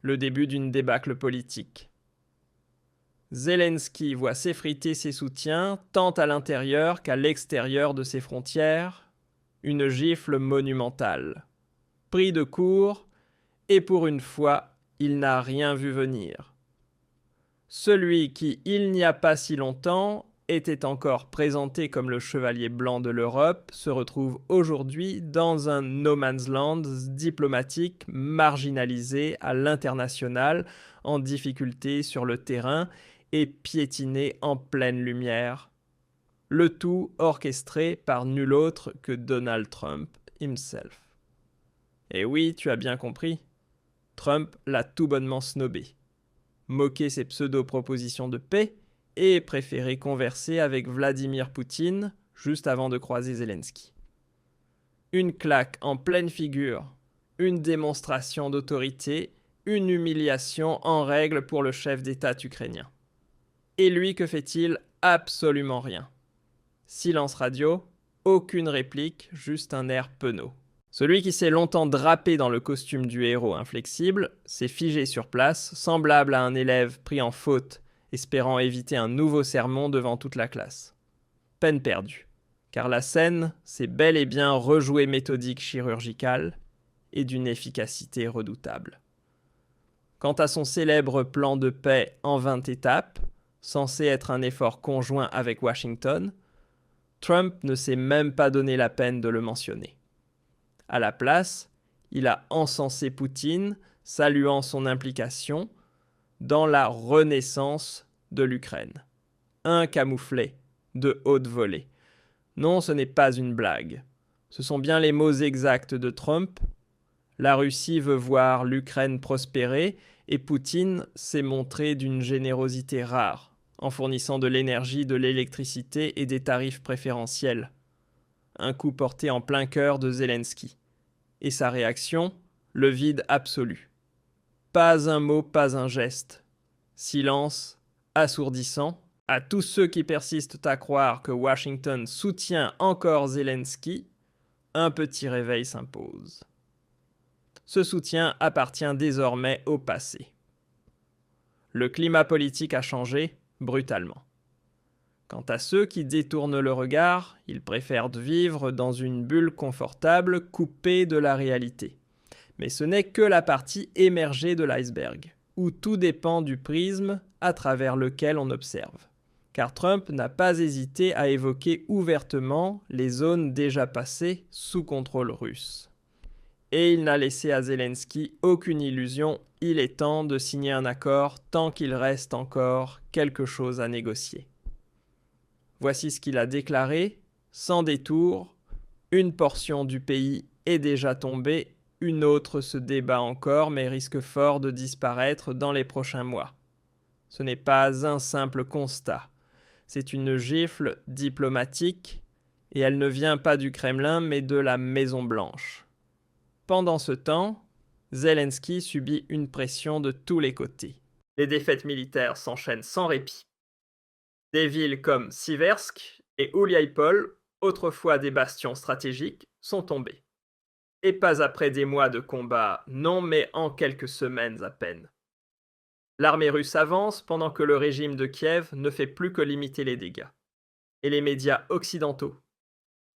le début d'une débâcle politique. Zelensky voit s'effriter ses soutiens tant à l'intérieur qu'à l'extérieur de ses frontières, une gifle monumentale. Pris de court, et pour une fois, il n'a rien vu venir. Celui qui, il n'y a pas si longtemps, était encore présenté comme le chevalier blanc de l'Europe, se retrouve aujourd'hui dans un no man's land diplomatique marginalisé à l'international, en difficulté sur le terrain et piétiné en pleine lumière. Le tout orchestré par nul autre que Donald Trump himself. Et oui, tu as bien compris, Trump l'a tout bonnement snobé, moqué ses pseudo-propositions de paix et préféré converser avec Vladimir Poutine juste avant de croiser Zelensky. Une claque en pleine figure, une démonstration d'autorité, une humiliation en règle pour le chef d'État ukrainien. Et lui, que fait-il? Absolument rien. Silence radio, aucune réplique, juste un air penaud. Celui qui s'est longtemps drapé dans le costume du héros inflexible s'est figé sur place, semblable à un élève pris en faute, espérant éviter un nouveau sermon devant toute la classe. Peine perdue, car la scène s'est bel et bien rejouée méthodique chirurgicale et d'une efficacité redoutable. Quant à son célèbre plan de paix en 20 étapes, censé être un effort conjoint avec Washington, Trump ne s'est même pas donné la peine de le mentionner. À la place, il a encensé Poutine, saluant son implication dans la renaissance de l'Ukraine. Un camouflet de haute volée. Non, ce n'est pas une blague. Ce sont bien les mots exacts de Trump. La Russie veut voir l'Ukraine prospérer et Poutine s'est montré d'une générosité rare, en fournissant de l'énergie, de l'électricité et des tarifs préférentiels. Un coup porté en plein cœur de Zelensky. Et sa réaction, le vide absolu. Pas un mot, pas un geste. Silence assourdissant. À tous ceux qui persistent à croire que Washington soutient encore Zelensky, un petit réveil s'impose. Ce soutien appartient désormais au passé. Le climat politique a changé brutalement. Quant à ceux qui détournent le regard, ils préfèrent vivre dans une bulle confortable coupée de la réalité. Mais ce n'est que la partie émergée de l'iceberg, où tout dépend du prisme à travers lequel on observe. Car Trump n'a pas hésité à évoquer ouvertement les zones déjà passées sous contrôle russe. Et il n'a laissé à Zelensky aucune illusion, il est temps de signer un accord tant qu'il reste encore quelque chose à négocier. Voici ce qu'il a déclaré, sans détour, une portion du pays est déjà tombée, une autre se débat encore mais risque fort de disparaître dans les prochains mois. Ce n'est pas un simple constat, c'est une gifle diplomatique et elle ne vient pas du Kremlin mais de la Maison-Blanche. Pendant ce temps, Zelensky subit une pression de tous les côtés. Les défaites militaires s'enchaînent sans répit. Des villes comme Siversk et Ouliaïpol, autrefois des bastions stratégiques, sont tombées. Et pas après des mois de combats, non mais en quelques semaines à peine. L'armée russe avance pendant que le régime de Kiev ne fait plus que limiter les dégâts. Et les médias occidentaux,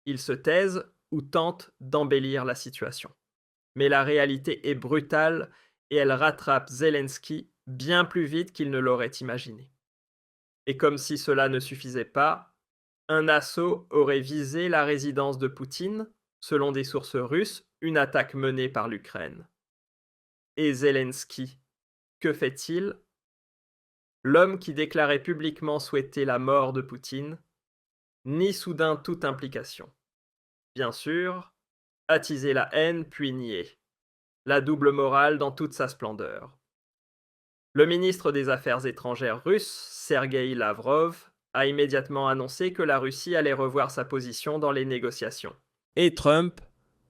ils se taisent ou tentent d'embellir la situation. Mais la réalité est brutale et elle rattrape Zelensky bien plus vite qu'il ne l'aurait imaginé. Et comme si cela ne suffisait pas, un assaut aurait visé la résidence de Poutine, selon des sources russes, une attaque menée par l'Ukraine. Et Zelensky, que fait-il? L'homme qui déclarait publiquement souhaiter la mort de Poutine nie soudain toute implication. Bien sûr, attiser la haine puis nier. La double morale dans toute sa splendeur. Le ministre des Affaires étrangères russe, Sergueï Lavrov, a immédiatement annoncé que la Russie allait revoir sa position dans les négociations. Et Trump,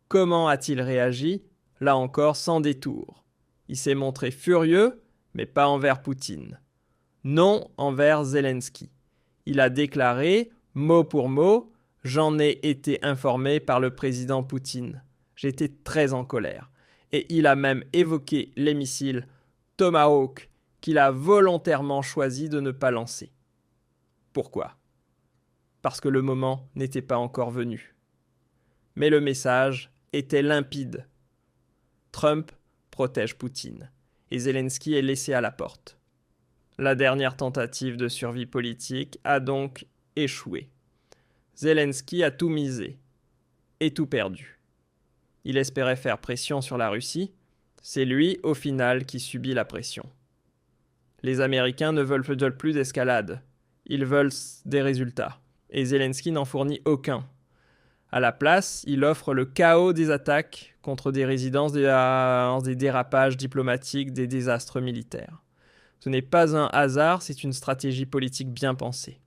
comment a-t-il réagi? Là encore sans détour. Il s'est montré furieux, mais pas envers Poutine. Non envers Zelensky. Il a déclaré, mot pour mot, « J'en ai été informé par le président Poutine. J'étais très en colère. » Et il a même évoqué les missiles Tomahawk qu'il a volontairement choisi de ne pas lancer. Pourquoi ? Parce que le moment n'était pas encore venu. Mais le message était limpide. Trump protège Poutine et Zelensky est laissé à la porte. La dernière tentative de survie politique a donc échoué. Zelensky a tout misé et tout perdu. Il espérait faire pression sur la Russie. C'est lui, au final, qui subit la pression. Les Américains ne veulent plus d'escalade. Ils veulent des résultats. Et Zelensky n'en fournit aucun. À la place, il offre le chaos des attaques contre des résidences, des dérapages diplomatiques, des désastres militaires. Ce n'est pas un hasard, c'est une stratégie politique bien pensée.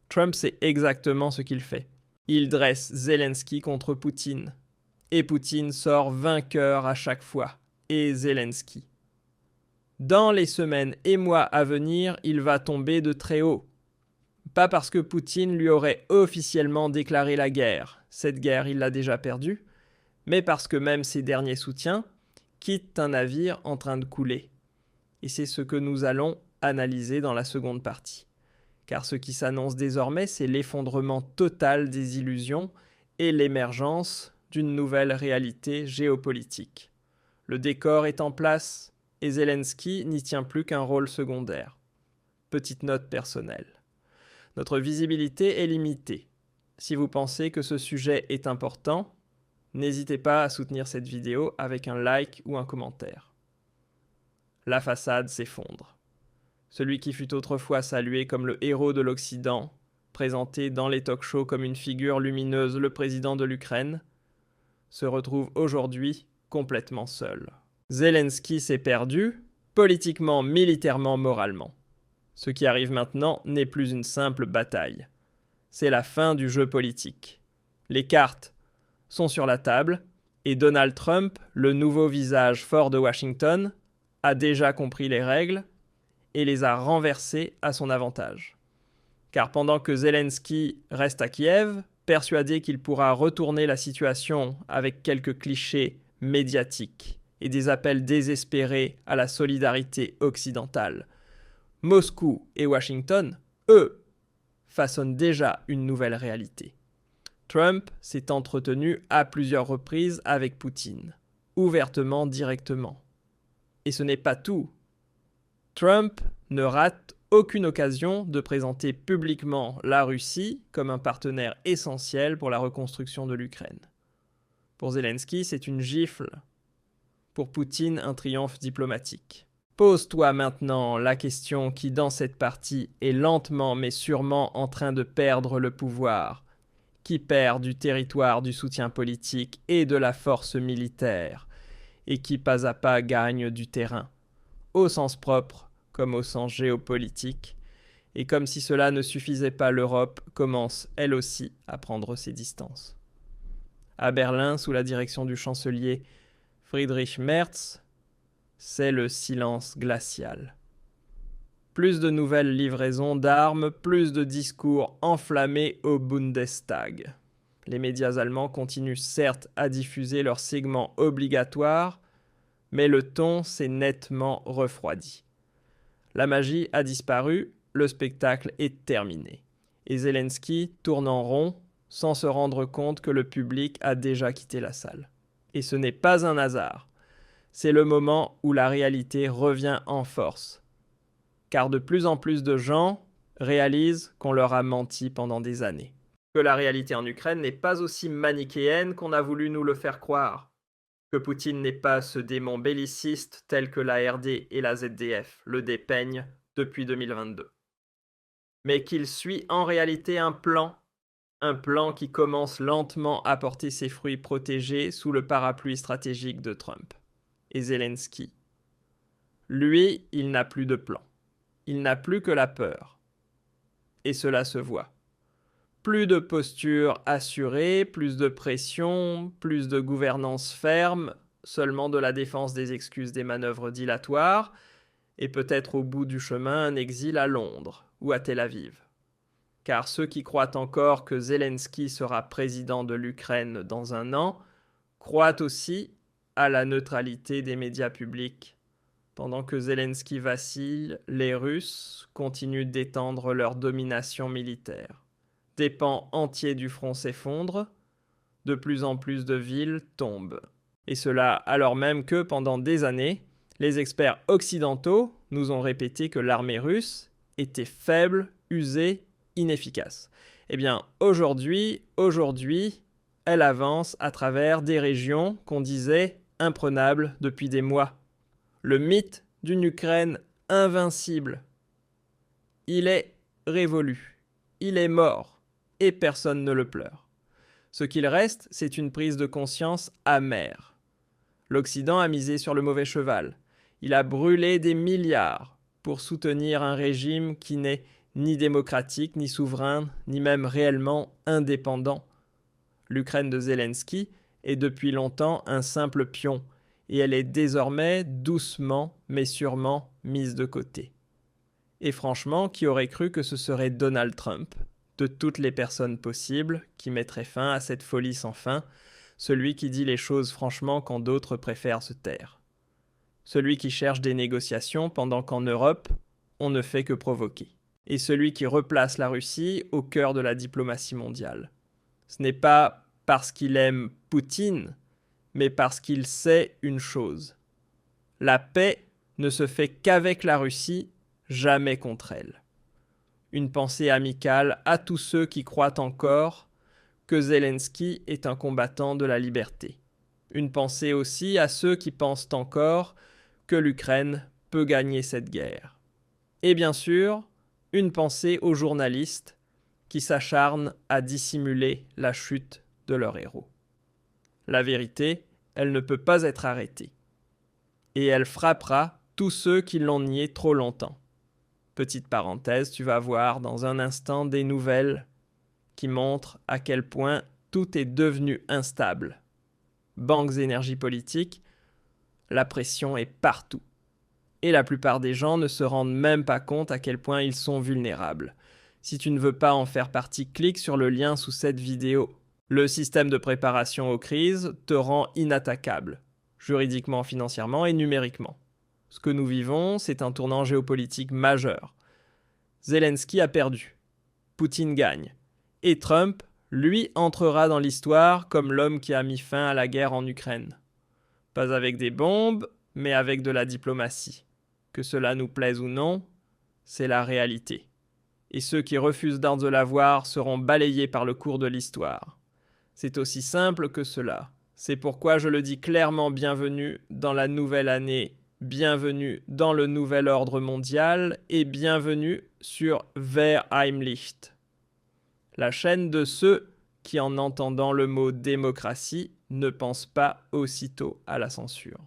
Trump sait exactement ce qu'il fait. Il dresse Zelensky contre Poutine. Et Poutine sort vainqueur à chaque fois. Et Zelensky. Dans les semaines et mois à venir, il va tomber de très haut. Pas parce que Poutine lui aurait officiellement déclaré la guerre, cette guerre il l'a déjà perdue, mais parce que même ses derniers soutiens quittent un navire en train de couler. Et c'est ce que nous allons analyser dans la seconde partie. Car ce qui s'annonce désormais, c'est l'effondrement total des illusions et l'émergence d'une nouvelle réalité géopolitique. Le décor est en place et Zelensky n'y tient plus qu'un rôle secondaire. Petite note personnelle. Notre visibilité est limitée. Si vous pensez que ce sujet est important, n'hésitez pas à soutenir cette vidéo avec un like ou un commentaire. La façade s'effondre. Celui qui fut autrefois salué comme le héros de l'Occident, présenté dans les talk-shows comme une figure lumineuse, le président de l'Ukraine, se retrouve aujourd'hui complètement seul. Zelensky s'est perdu, politiquement, militairement, moralement. Ce qui arrive maintenant n'est plus une simple bataille. C'est la fin du jeu politique. Les cartes sont sur la table et Donald Trump, le nouveau visage fort de Washington, a déjà compris les règles et les a renversées à son avantage. Car pendant que Zelensky reste à Kiev, persuadé qu'il pourra retourner la situation avec quelques clichés médiatiques et des appels désespérés à la solidarité occidentale, Moscou et Washington, eux, façonnent déjà une nouvelle réalité. Trump s'est entretenu à plusieurs reprises avec Poutine, ouvertement, directement. Et ce n'est pas tout. Trump ne rate aucune occasion de présenter publiquement la Russie comme un partenaire essentiel pour la reconstruction de l'Ukraine. Pour Zelensky, c'est une gifle. Pour Poutine, un triomphe diplomatique. Pose-toi maintenant la question qui, dans cette partie, est lentement mais sûrement en train de perdre le pouvoir. Qui perd du territoire, du soutien politique et de la force militaire, et qui pas à pas gagne du terrain, au sens propre comme au sens géopolitique, et comme si cela ne suffisait pas, l'Europe commence elle aussi à prendre ses distances. À Berlin, sous la direction du chancelier Friedrich Merz, c'est le silence glacial. Plus de nouvelles livraisons d'armes, plus de discours enflammés au Bundestag. Les médias allemands continuent certes à diffuser leurs segments obligatoires, mais le ton s'est nettement refroidi. La magie a disparu, le spectacle est terminé. Et Zelensky tourne en rond sans se rendre compte que le public a déjà quitté la salle. Et ce n'est pas un hasard. C'est le moment où la réalité revient en force. Car de plus en plus de gens réalisent qu'on leur a menti pendant des années. Que la réalité en Ukraine n'est pas aussi manichéenne qu'on a voulu nous le faire croire. Que Poutine n'est pas ce démon belliciste tel que la RD et la ZDF le dépeignent depuis 2022. Mais qu'il suit en réalité un plan qui commence lentement à porter ses fruits protégés sous le parapluie stratégique de Trump. Et Zelensky. Lui, il n'a plus de plan. Il n'a plus que la peur. Et cela se voit. Plus de posture assurée, plus de pression, plus de gouvernance ferme, seulement de la défense des excuses des manœuvres dilatoires, et peut-être au bout du chemin un exil à Londres ou à Tel Aviv. Car ceux qui croient encore que Zelensky sera président de l'Ukraine dans un an croient aussi à la neutralité des médias publics Pendant que Zelensky vacille, les Russes continuent d'étendre leur domination militaire. Des pans entiers du front s'effondrent, de plus en plus de villes tombent. Et cela alors même que, pendant des années, les experts occidentaux nous ont répété que l'armée russe était faible, usée, inefficace. Eh bien, aujourd'hui, elle avance à travers des régions qu'on disait imprenables depuis des mois. Le mythe d'une Ukraine invincible. Il est révolu, il est mort, et personne ne le pleure. Ce qu'il reste, c'est une prise de conscience amère. L'Occident a misé sur le mauvais cheval. Il a brûlé des milliards pour soutenir un régime qui n'est ni démocratique, ni souverain, ni même réellement indépendant. L'Ukraine de Zelensky est depuis longtemps un simple pion, et elle est désormais doucement mais sûrement mise de côté. Et franchement, qui aurait cru que ce serait Donald Trump, de toutes les personnes possibles, qui mettrait fin à cette folie sans fin, celui qui dit les choses franchement quand d'autres préfèrent se taire. Celui qui cherche des négociations pendant qu'en Europe, on ne fait que provoquer. Et celui qui replace la Russie au cœur de la diplomatie mondiale. Ce n'est pas parce qu'il aime Poutine, mais parce qu'il sait une chose. La paix ne se fait qu'avec la Russie, jamais contre elle. Une pensée amicale à tous ceux qui croient encore que Zelensky est un combattant de la liberté. Une pensée aussi à ceux qui pensent encore que l'Ukraine peut gagner cette guerre. Et bien sûr, une pensée aux journalistes qui s'acharnent à dissimuler la chute de leur héros. La vérité, elle ne peut pas être arrêtée. Et elle frappera tous ceux qui l'ont nié trop longtemps. Petite parenthèse, tu vas voir dans un instant des nouvelles qui montrent à quel point tout est devenu instable. Banques, énergie politique, la pression est partout. Et la plupart des gens ne se rendent même pas compte à quel point ils sont vulnérables. Si tu ne veux pas en faire partie, clique sur le lien sous cette vidéo. Le système de préparation aux crises te rend inattaquable, juridiquement, financièrement et numériquement. Ce que nous vivons, c'est un tournant géopolitique majeur. Zelensky a perdu. Poutine gagne. Et Trump, lui, entrera dans l'histoire comme l'homme qui a mis fin à la guerre en Ukraine. Pas avec des bombes, mais avec de la diplomatie. Que cela nous plaise ou non, c'est la réalité. Et ceux qui refusent de la voir seront balayés par le cours de l'histoire. C'est aussi simple que cela. C'est pourquoi je le dis clairement, bienvenue dans la nouvelle année, bienvenue dans le nouvel ordre mondial et bienvenue sur Verheimlicht, la chaîne de ceux qui, en entendant le mot démocratie, ne pensent pas aussitôt à la censure.